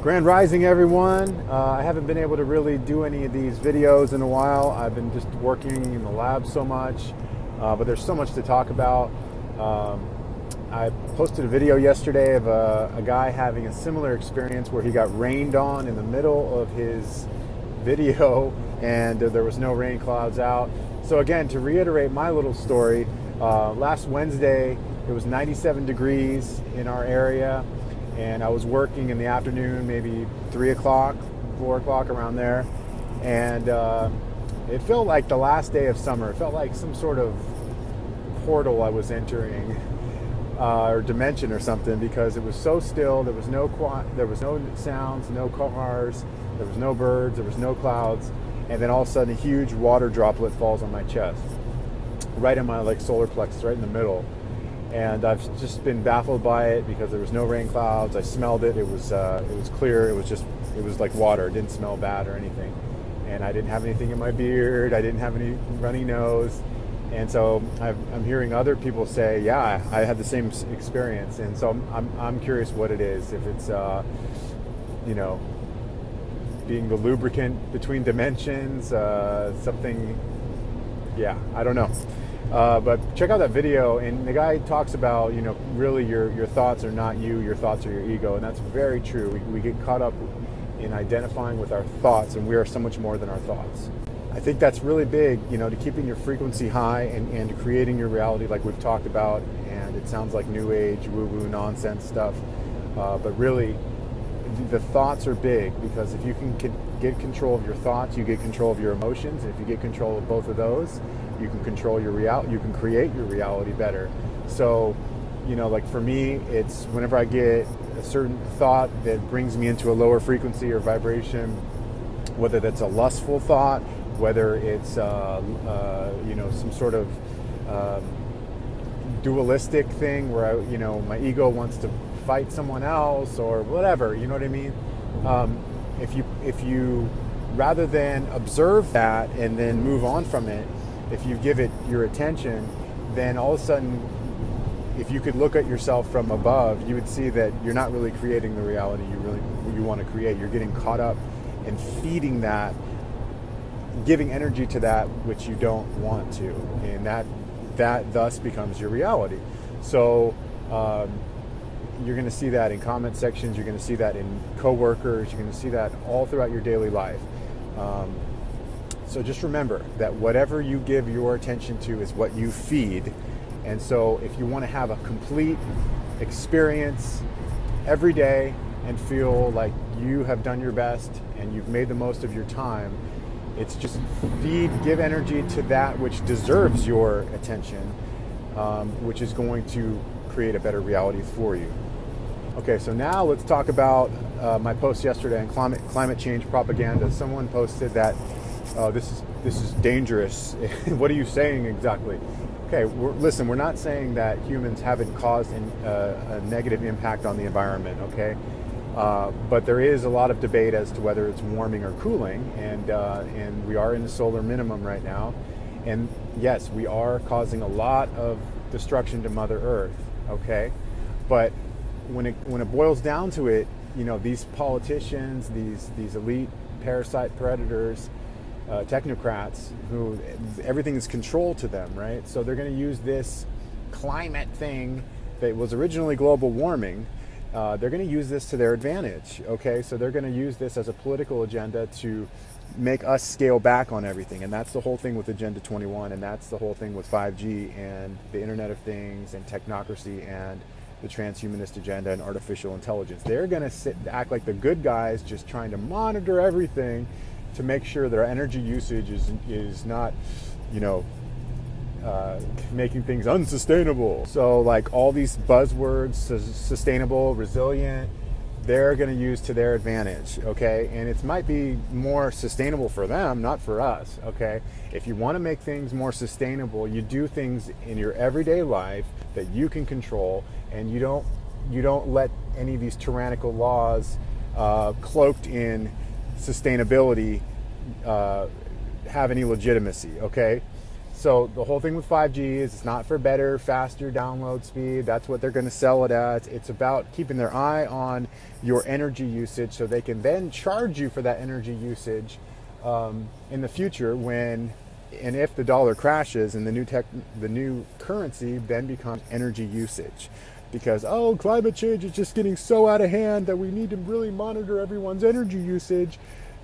Grand Rising, everyone. I haven't been able to really do any of these videos in a while. I've been just working in the lab so much, but there's so much to talk about. I posted a video yesterday of a guy having a similar experience where he got rained on in the middle of his video and there was no rain clouds out. So again, to reiterate my little story, last Wednesday it was 97 degrees in our area, and I was working in the afternoon, maybe 3 o'clock, 4 o'clock, around there. And it felt like the last day of summer. It felt like some sort of portal I was entering, or dimension or something, because it was so still. There was no sounds, no cars, there was no birds, there was no clouds. And then all of a sudden a huge water droplet falls on my chest, right in my solar plexus, right in the middle. And I've just been baffled by it because there was no rain clouds. I smelled it. It was clear. It was like water. It didn't smell bad or anything. And I didn't have anything in my beard. I didn't have any runny nose. And so I'm hearing other people say, yeah, I had the same experience. And so I'm curious what it is. If it's being the lubricant between dimensions, something. Yeah, I don't know. But check out that video, and the guy talks about, really your thoughts are not you, your thoughts are your ego, and that's very true. We get caught up in identifying with our thoughts, and we are so much more than our thoughts. I think that's really big, to keeping your frequency high and to creating your reality like we've talked about, and it sounds like new age, woo-woo nonsense stuff, but really, the thoughts are big, because if you can get control of your thoughts, you get control of your emotions, and if you get control of both of those, you can control your reality. You can create your reality better. So, for me, it's whenever I get a certain thought that brings me into a lower frequency or vibration, whether that's a lustful thought, whether it's some sort of dualistic thing where my ego wants to fight someone else or whatever. You know what I mean? If you rather than observe that and then move on from it, if you give it your attention, then all of a sudden, if you could look at yourself from above, you would see that you're not really creating the reality you want to create. You're getting caught up in feeding that, giving energy to that which you don't want to, and that thus becomes your reality. So you're going to see that in comment sections. You're going to see that in coworkers. You're going to see that all throughout your daily life. So just remember that whatever you give your attention to is what you feed. And so if you want to have a complete experience every day and feel like you have done your best and you've made the most of your time, it's just give energy to that which deserves your attention, which is going to create a better reality for you. Okay, so now let's talk about my post yesterday on climate change propaganda. Someone posted that this is dangerous. What are you saying exactly? Okay, listen, we're not saying that humans haven't caused a negative impact on the environment, okay? But there is a lot of debate as to whether it's warming or cooling, and we are in the solar minimum right now. And yes, we are causing a lot of destruction to Mother Earth, okay? But when it boils down to it, these politicians, these elite parasite predators, technocrats, who everything is controlled to them, right? So they're going to use this climate thing that was originally global warming. They're going to use this to their advantage, okay? So they're going to use this as a political agenda to make us scale back on everything. And that's the whole thing with Agenda 21, and that's the whole thing with 5G and the Internet of Things and technocracy and the transhumanist agenda and artificial intelligence. They're going to act like the good guys, just trying to monitor everything to make sure that our energy usage is not, making things unsustainable. So all these buzzwords, sustainable, resilient, they're going to use to their advantage, okay? And it might be more sustainable for them, not for us, okay? If you want to make things more sustainable, you do things in your everyday life that you can control, and you don't let any of these tyrannical laws cloaked in sustainability have any legitimacy, okay? So the whole thing with 5G is it's not for better, faster download speed. That's what they're going to sell it as. It's about keeping their eye on your energy usage so they can then charge you for that energy usage in the future when and if the dollar crashes and the new currency then becomes energy usage. Because, climate change is just getting so out of hand that we need to really monitor everyone's energy usage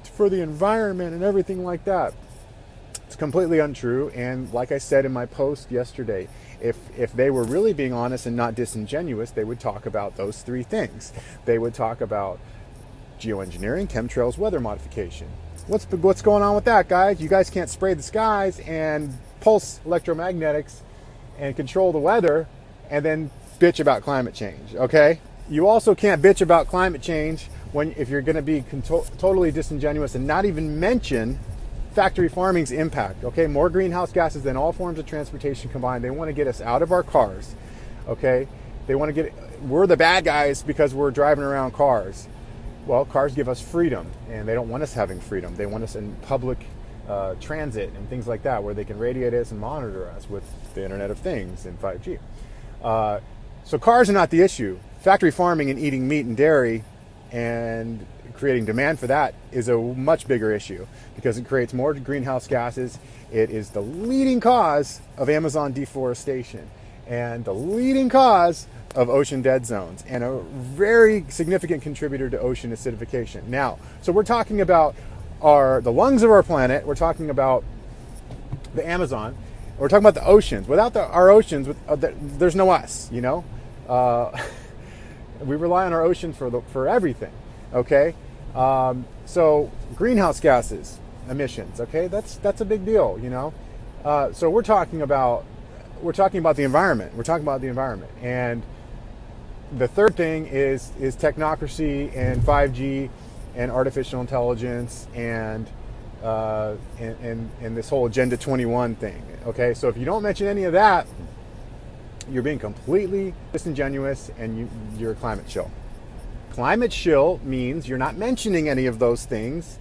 for the environment and everything like that. It's completely untrue. And like I said in my post yesterday, if they were really being honest and not disingenuous, they would talk about those three things. They would talk about geoengineering, chemtrails, weather modification. What's going on with that, guys? You guys can't spray the skies and pulse electromagnetics and control the weather and then bitch about climate change, okay? You also can't bitch about climate change if you're going to be totally disingenuous and not even mention factory farming's impact, okay? More greenhouse gases than all forms of transportation combined. They want to get us out of our cars, okay? We're the bad guys because we're driving around cars. Well, cars give us freedom, and they don't want us having freedom. They want us in public transit and things like that, where they can radiate us and monitor us with the Internet of Things and 5G. So cars are not the issue. Factory farming and eating meat and dairy and creating demand for that is a much bigger issue because it creates more greenhouse gases. It is the leading cause of Amazon deforestation and the leading cause of ocean dead zones and a very significant contributor to ocean acidification. Now, so we're talking about the lungs of our planet. We're talking about the Amazon. We're talking about the oceans. Without our oceans, there's no us, you know? We rely on our oceans for everything, okay? So greenhouse gases emissions, okay? That's a big deal, you know? So we're talking about the environment. We're talking about the environment. And the third thing is technocracy and 5G and artificial intelligence and this whole Agenda 21 thing. Okay, so if you don't mention any of that, you're being completely disingenuous and you're a climate shill. Climate shill means you're not mentioning any of those things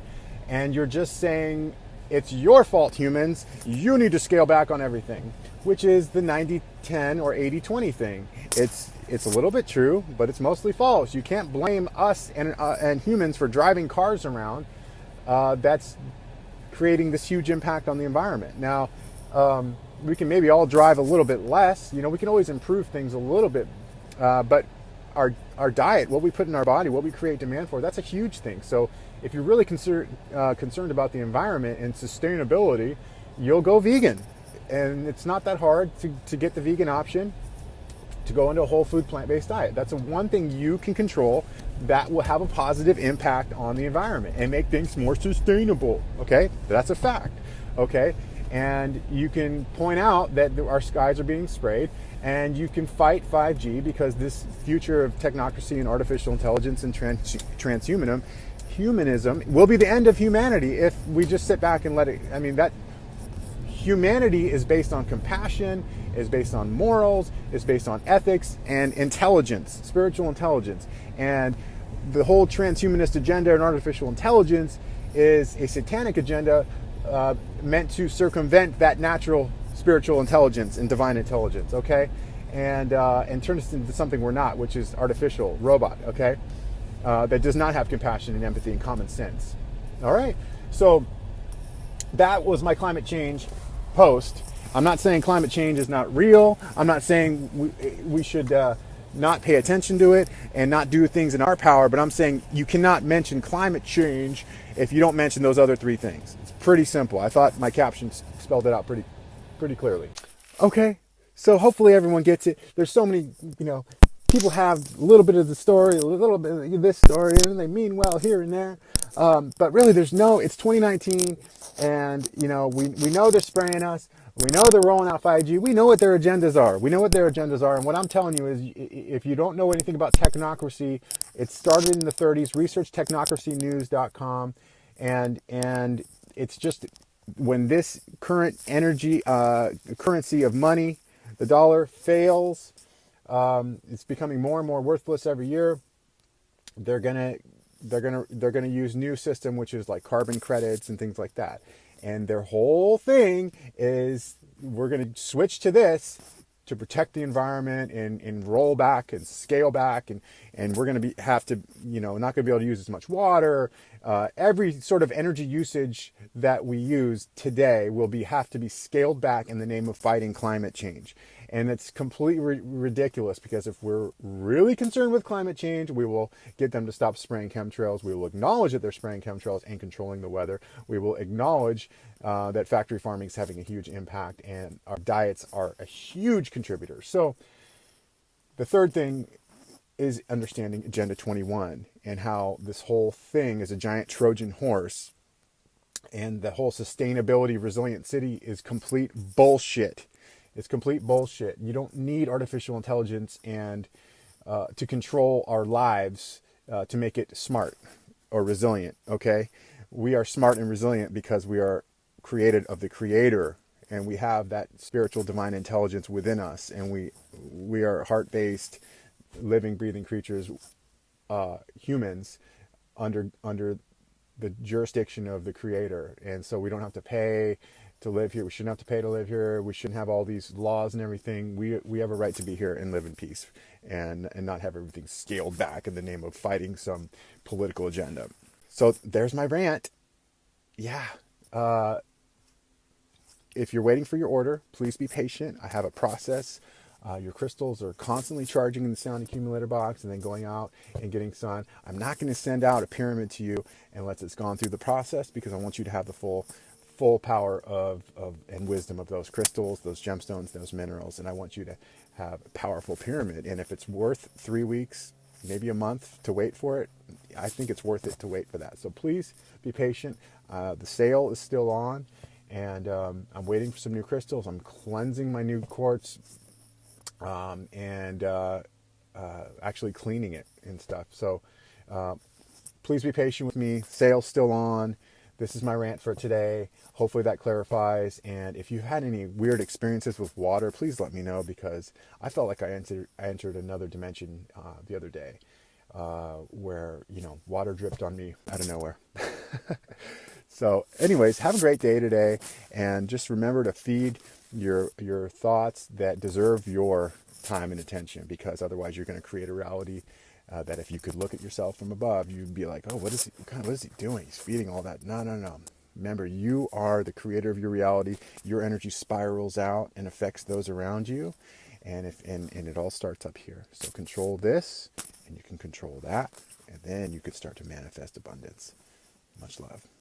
and you're just saying it's your fault, humans. You need to scale back on everything, which is the 90-10 or 80-20 thing. It's a little bit true, but it's mostly false. You can't blame us and humans for driving cars around. That's creating this huge impact on the environment. Now, we can maybe all drive a little bit less. You know, we can always improve things a little bit, but our diet, what we put in our body, what we create demand for, that's a huge thing. So if you're really concerned about the environment and sustainability, you'll go vegan. And it's not that hard to get the vegan option, to go into a whole food plant-based diet. That's one thing you can control that will have a positive impact on the environment and make things more sustainable, okay? That's a fact, okay? And you can point out that our skies are being sprayed and you can fight 5G because this future of technocracy and artificial intelligence and transhumanism will be the end of humanity if we just sit back and let it. I mean, that humanity is based on compassion, is based on morals, is based on ethics and intelligence, spiritual intelligence. And the whole transhumanist agenda and artificial intelligence is a satanic agenda meant to circumvent that natural spiritual intelligence and divine intelligence, okay? And turn us into something we're not, which is artificial robot, okay? That does not have compassion and empathy and common sense. All right? So that was my climate change post. I'm not saying climate change is not real. I'm not saying we should not pay attention to it and not do things in our power, but I'm saying you cannot mention climate change if you don't mention those other three things. It's pretty simple. I thought my caption spelled it out pretty clearly. Okay, so hopefully everyone gets it. There's so many, people have a little bit of the story, a little bit of this story, and they mean well here and there. But really it's 2019, and we know they're spraying us. We know they're rolling out 5G. We know what their agendas are. And what I'm telling you is, if you don't know anything about technocracy, it started in the 30s. Research technocracynews.com, and it's just when this current currency of money, the dollar, fails, it's becoming more and more worthless every year. They're gonna use new system, which is like carbon credits and things like that. And their whole thing is we're going to switch to this to protect the environment and roll back and scale back, and we're going to have to, not going to be able to use as much water. Every sort of energy usage that we use today will have to be scaled back in the name of fighting climate change. And it's completely ridiculous, because if we're really concerned with climate change, we will get them to stop spraying chemtrails. We will acknowledge that they're spraying chemtrails and controlling the weather. We will acknowledge that factory farming is having a huge impact, and our diets are a huge contributor. So the third thing is understanding Agenda 21 and how this whole thing is a giant Trojan horse, and the whole sustainability resilient city is complete bullshit. It's complete bullshit. You don't need artificial intelligence and to control our lives to make it smart or resilient, okay? We are smart and resilient because we are created of the Creator, and we have that spiritual divine intelligence within us, and we are heart-based, living, breathing creatures, humans under the jurisdiction of the Creator. And so we don't have to pay to live here. We shouldn't have to pay to live here. We shouldn't have all these laws and everything. We have a right to be here and live in peace, and not have everything scaled back in the name of fighting some political agenda. So there's my rant. Yeah. If you're waiting for your order, please be patient. I have a process. Your crystals are constantly charging in the sound accumulator box and then going out and getting sun. I'm not going to send out a pyramid to you unless it's gone through the process, because I want you to have the full power of and wisdom of those crystals, those gemstones, those minerals, and I want you to have a powerful pyramid. And if it's worth 3 weeks, maybe a month to wait for it, I think it's worth it to wait for that. So please be patient. The sale is still on, and I'm waiting for some new crystals. I'm cleansing my new quartz, and actually cleaning it and stuff. So please be patient with me. Sale's still on. This is my rant for today. Hopefully that clarifies. And if you've had any weird experiences with water, please let me know, because I felt like I entered another dimension the other day, where water dripped on me out of nowhere. So anyways, have a great day today, and just remember to feed your thoughts that deserve your time and attention, because otherwise you're going to create a reality that if you could look at yourself from above, you'd be like, oh, what is he doing? He's feeding all that. No. Remember, you are the creator of your reality. Your energy spirals out and affects those around you. And it all starts up here. So control this, and you can control that. And then you could start to manifest abundance. Much love.